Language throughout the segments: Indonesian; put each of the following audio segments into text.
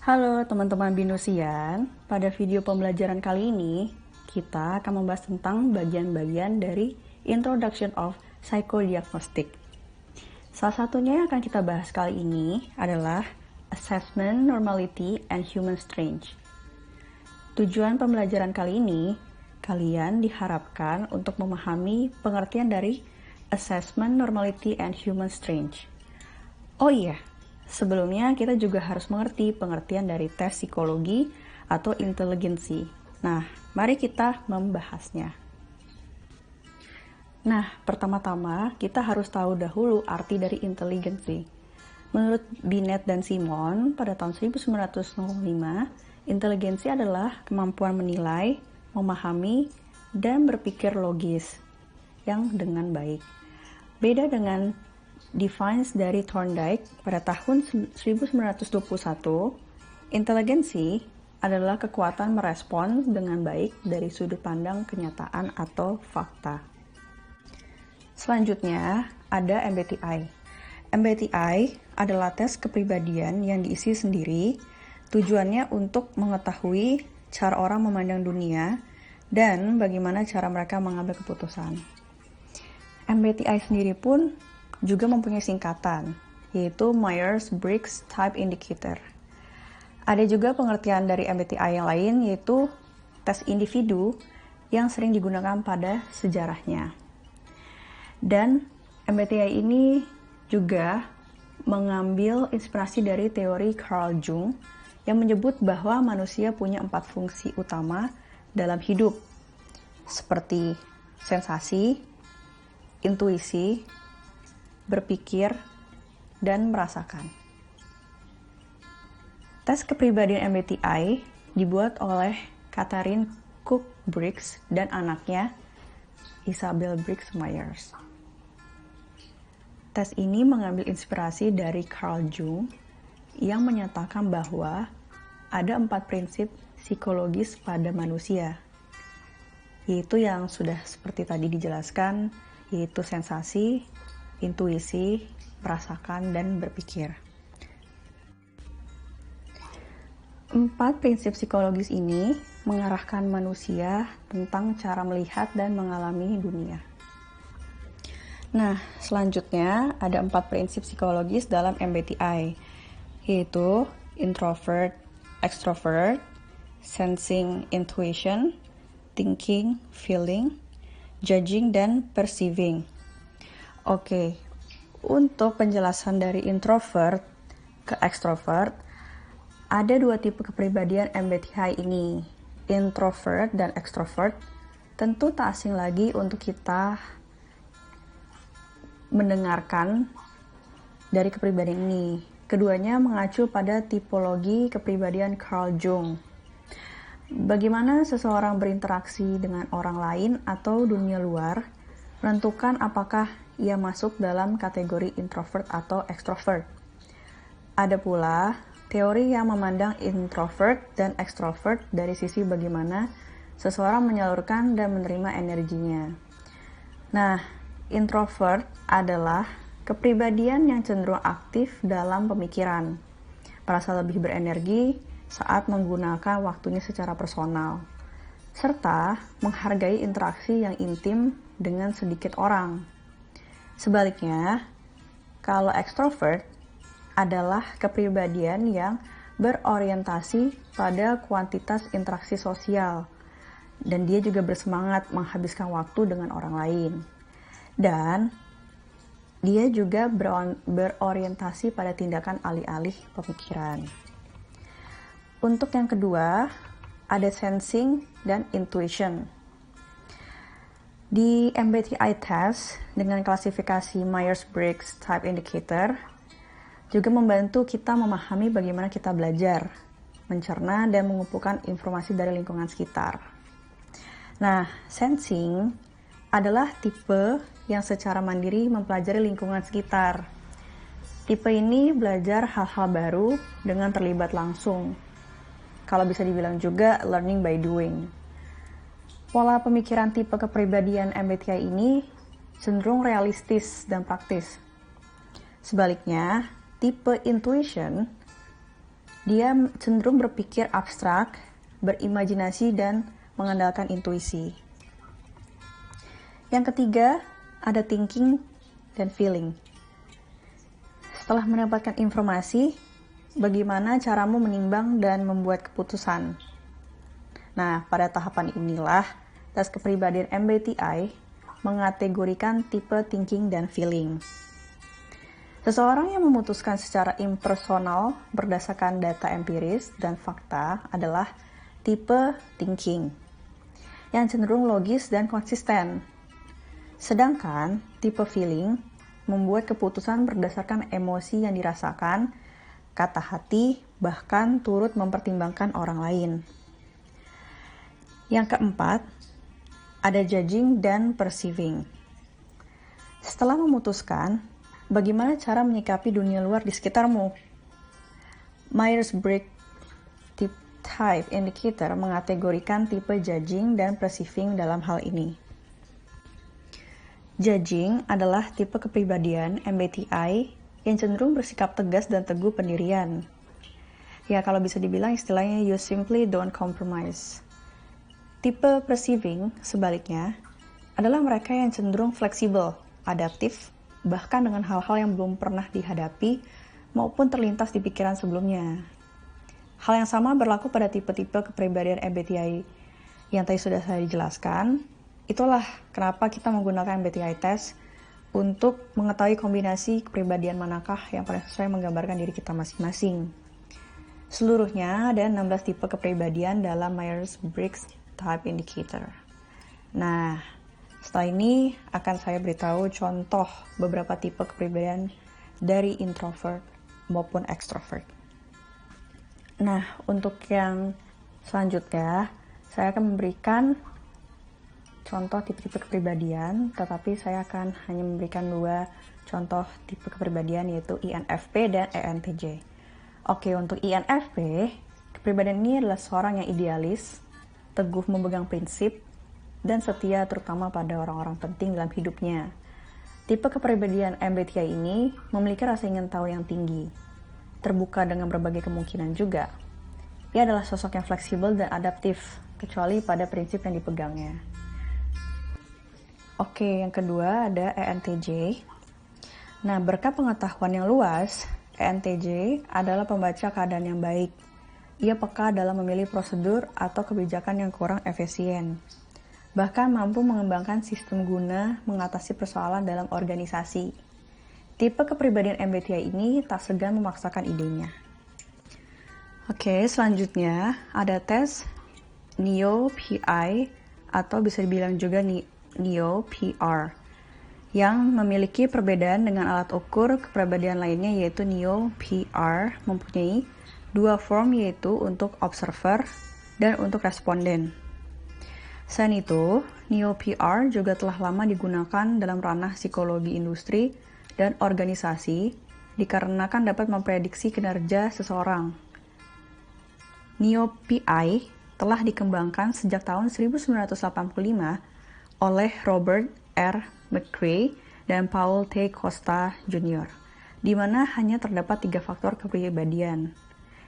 Halo teman-teman Binusian, pada video pembelajaran kali ini kita akan membahas tentang bagian-bagian dari Introduction of Psychodiagnostic. Salah satunya yang akan kita bahas kali ini adalah Assessment, Normality, and Human Strength. Tujuan pembelajaran kali ini, kalian diharapkan untuk memahami pengertian dari Assessment, Normality, and Human Strength. Oh iya, sebelumnya kita juga harus mengerti pengertian dari tes psikologi atau inteligensi. Nah, mari kita membahasnya. Nah, pertama-tama kita harus tahu dahulu arti dari inteligensi. Menurut Binet dan Simon, pada tahun 1905, inteligensi adalah kemampuan menilai, memahami, dan berpikir logis yang dengan baik. Beda dengan Defines dari Thorndike pada tahun 1921, inteligensi adalah kekuatan merespons dengan baik dari sudut pandang kenyataan atau fakta. Selanjutnya ada MBTI. MBTI adalah tes kepribadian yang diisi sendiri, tujuannya untuk mengetahui cara orang memandang dunia dan bagaimana cara mereka mengambil keputusan. MBTI sendiri pun juga mempunyai singkatan, yaitu Myers-Briggs Type Indicator. Ada juga pengertian dari MBTI yang lain, yaitu tes individu yang sering digunakan pada sejarahnya. Dan MBTI ini juga mengambil inspirasi dari teori Carl Jung yang menyebut bahwa manusia punya 4 fungsi utama dalam hidup, seperti sensasi, intuisi, berpikir, dan merasakan. Tes kepribadian MBTI dibuat oleh Catherine Cook Briggs dan anaknya Isabel Briggs Myers. Tes ini mengambil inspirasi dari Carl Jung yang menyatakan bahwa ada 4 prinsip psikologis pada manusia, yaitu yang sudah seperti tadi dijelaskan, yaitu sensasi, intuisi, merasakan, dan berpikir. 4 prinsip psikologis ini mengarahkan manusia tentang cara melihat dan mengalami dunia. Nah, selanjutnya ada 4 prinsip psikologis dalam MBTI, yaitu introvert, extrovert, sensing, intuition, thinking, feeling, judging, dan perceiving. Oke, untuk penjelasan dari introvert ke extrovert, ada 2 tipe kepribadian MBTI ini, introvert dan extrovert. Tentu tak asing lagi untuk kita mendengarkan dari kepribadian ini. Keduanya mengacu pada tipologi kepribadian Carl Jung. Bagaimana seseorang berinteraksi dengan orang lain atau dunia luar menentukan apakah ia masuk dalam kategori introvert atau extrovert. Ada pula teori yang memandang introvert dan extrovert dari sisi bagaimana seseorang menyalurkan dan menerima energinya. Nah, introvert adalah kepribadian yang cenderung aktif dalam pemikiran, merasa lebih berenergi saat menggunakan waktunya secara personal, serta menghargai interaksi yang intim dengan sedikit orang. Sebaliknya, kalau extrovert adalah kepribadian yang berorientasi pada kuantitas interaksi sosial, dan dia juga bersemangat menghabiskan waktu dengan orang lain. Dan dia juga berorientasi pada tindakan alih-alih pemikiran. Untuk yang kedua, ada sensing dan intuition. Di MBTI test dengan klasifikasi Myers-Briggs Type Indicator juga membantu kita memahami bagaimana kita belajar, mencerna, dan mengumpulkan informasi dari lingkungan sekitar. Nah, sensing adalah tipe yang secara mandiri mempelajari lingkungan sekitar. Tipe ini belajar hal-hal baru dengan terlibat langsung. Kalau bisa dibilang juga learning by doing. Pola pemikiran tipe kepribadian MBTI ini cenderung realistis dan praktis. Sebaliknya, tipe intuition Dia cenderung berpikir abstrak, berimajinasi, dan mengandalkan intuisi. Yang ketiga, ada thinking dan feeling. Setelah mendapatkan informasi, bagaimana caramu menimbang dan membuat keputusan? Nah, pada tahapan inilah, tes kepribadian MBTI mengategorikan tipe thinking dan feeling. Seseorang yang memutuskan secara impersonal berdasarkan data empiris dan fakta adalah tipe thinking, yang cenderung logis dan konsisten. Sedangkan tipe feeling membuat keputusan berdasarkan emosi yang dirasakan, kata hati, bahkan turut mempertimbangkan orang lain. Yang keempat, ada judging dan perceiving. Setelah memutuskan, bagaimana cara menyikapi dunia luar di sekitarmu? Myers-Briggs Type Indicator mengategorikan tipe judging dan perceiving dalam hal ini. Judging adalah tipe kepribadian MBTI yang cenderung bersikap tegas dan teguh pendirian. Ya, kalau bisa dibilang istilahnya you simply don't compromise. Tipe perceiving, sebaliknya, adalah mereka yang cenderung fleksibel, adaptif, bahkan dengan hal-hal yang belum pernah dihadapi maupun terlintas di pikiran sebelumnya. Hal yang sama berlaku pada tipe-tipe kepribadian MBTI yang tadi sudah saya jelaskan. Itulah kenapa kita menggunakan MBTI test untuk mengetahui kombinasi kepribadian manakah yang paling sesuai menggambarkan diri kita masing-masing. Seluruhnya ada 16 tipe kepribadian dalam Myers-Briggs Type Indicator. Nah, setelah ini akan saya beritahu contoh beberapa tipe kepribadian dari introvert maupun extrovert. Nah, untuk yang selanjutnya, saya akan memberikan contoh tipe-tipe kepribadian, tetapi saya akan hanya memberikan 2 contoh tipe kepribadian, yaitu INFP dan ENTJ. Oke, untuk INFP, kepribadian ini adalah seorang yang idealis, teguh memegang prinsip, dan setia terutama pada orang-orang penting dalam hidupnya. Tipe kepribadian MBTI ini memiliki rasa ingin tahu yang tinggi, terbuka dengan berbagai kemungkinan juga. Ia adalah sosok yang fleksibel dan adaptif, kecuali pada prinsip yang dipegangnya. Oke, yang kedua ada ENTJ. Nah, berkat pengetahuan yang luas, ENTJ adalah pembaca keadaan yang baik. Ia peka dalam memilih prosedur atau kebijakan yang kurang efisien. Bahkan mampu mengembangkan sistem guna mengatasi persoalan dalam organisasi. Tipe kepribadian MBTI ini tak segan memaksakan idenya. Oke, selanjutnya ada tes Neo-PI atau bisa dibilang juga Neo-PR yang memiliki perbedaan dengan alat ukur kepribadian lainnya, yaitu Neo-PR mempunyai 2 form, yaitu untuk observer dan untuk responden. Selain itu, Neo-PR juga telah lama digunakan dalam ranah psikologi industri dan organisasi dikarenakan dapat memprediksi kinerja seseorang. Neo-PI telah dikembangkan sejak tahun 1985 oleh Robert R. McCrae dan Paul T. Costa Jr., di mana hanya terdapat 3 faktor kepribadian,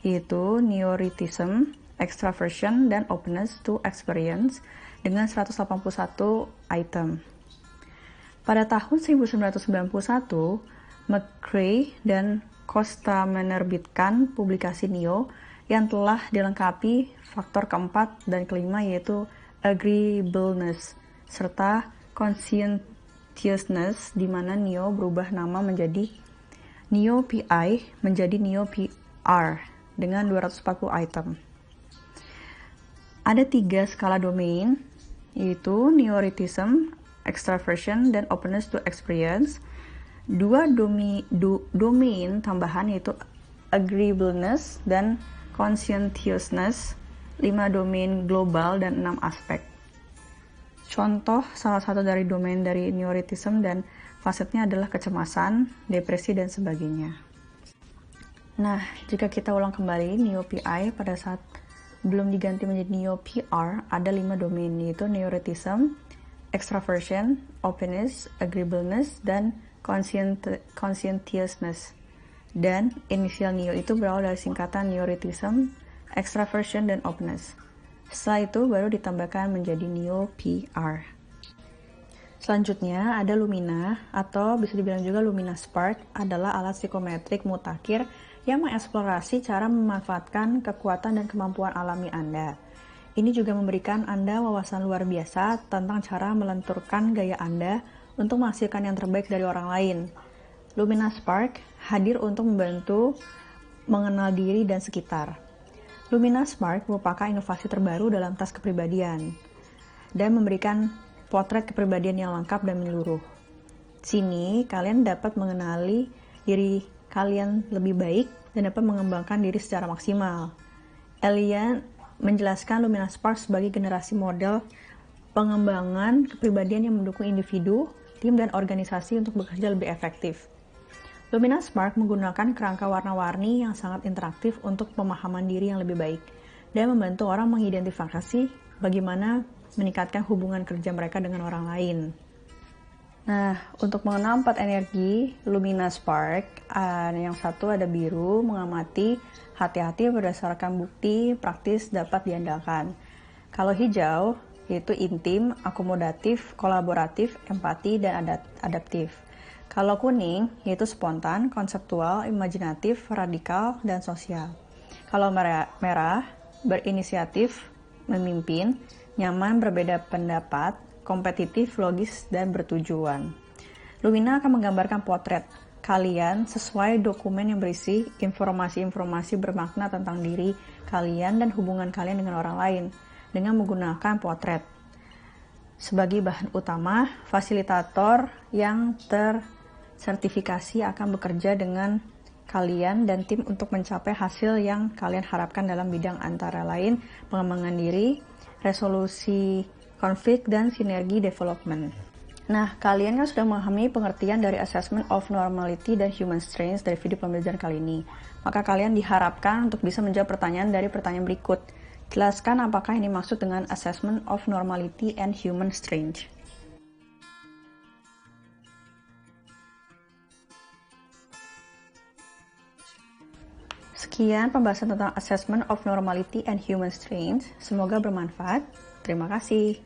yaitu neuroticism, extraversion, dan openness to experience dengan 181 item. Pada tahun 1991, McCrae dan Costa menerbitkan publikasi Neo yang telah dilengkapi faktor keempat dan kelima, yaitu agreeableness serta conscientiousness, di mana Neo berubah nama menjadi Neo-PI menjadi Neo-PR dengan 240 item. Ada 3 skala domain, yaitu neuroticism, extraversion, dan openness to experience. 2 domain tambahan, yaitu agreeableness dan conscientiousness, 5 domain global dan 6 aspek. Contoh salah satu dari domain dari neuroticism dan fasetnya adalah kecemasan, depresi, dan sebagainya. Nah, jika kita ulang kembali Neo-PI pada saat belum diganti menjadi Neo-PR, ada 5 domain, yaitu neuroticism, extraversion, openness, agreeableness, dan conscientiousness. Dan inisial NEO itu berawal dari singkatan neuroticism, extraversion, dan openness. Setelah itu baru ditambahkan menjadi NEO PR. Selanjutnya ada Lumina, atau bisa dibilang juga Lumina Spark, adalah alat psikometrik mutakhir yang mengeksplorasi cara memanfaatkan kekuatan dan kemampuan alami Anda. Ini juga memberikan Anda wawasan luar biasa tentang cara melenturkan gaya Anda untuk menghasilkan yang terbaik dari orang lain. Lumina Spark hadir untuk membantu mengenal diri dan sekitar. Lumina Spark merupakan inovasi terbaru dalam tes kepribadian dan memberikan potret kepribadian yang lengkap dan menyeluruh. Sini, kalian dapat mengenali diri kalian lebih baik dan dapat mengembangkan diri secara maksimal. Elian menjelaskan Lumina Spark sebagai generasi model pengembangan kepribadian yang mendukung individu, tim, dan organisasi untuk bekerja lebih efektif. Lumina Spark menggunakan kerangka warna-warni yang sangat interaktif untuk pemahaman diri yang lebih baik dan membantu orang mengidentifikasi bagaimana meningkatkan hubungan kerja mereka dengan orang lain. Nah, untuk mengenal 4 energi Lumina Spark, yang satu ada biru, mengamati, hati-hati berdasarkan bukti praktis dapat diandalkan. Kalau hijau, yaitu intim, akomodatif, kolaboratif, empati, dan adaptif. Kalau kuning, yaitu spontan, konseptual, imajinatif, radikal, dan sosial. Kalau merah, berinisiatif, memimpin, nyaman, berbeda pendapat, kompetitif, logis, dan bertujuan. Lumina akan menggambarkan potret kalian sesuai dokumen yang berisi informasi-informasi bermakna tentang diri kalian dan hubungan kalian dengan orang lain dengan menggunakan potret. Sebagai bahan utama, fasilitator yang tersertifikasi akan bekerja dengan kalian dan tim untuk mencapai hasil yang kalian harapkan dalam bidang antara lain pengembangan diri, resolusi konflik, dan sinergi development. Nah, kalian kan sudah memahami pengertian dari Assessment of Normality dan Human Strengths dari video pembelajaran kali ini. Maka kalian diharapkan untuk bisa menjawab pertanyaan dari pertanyaan berikut. Jelaskan apakah ini maksud dengan Assessment of Normality and Human Strengths. Sekian pembahasan tentang Assessment of Normality and Human Strengths. Semoga bermanfaat. Terima kasih.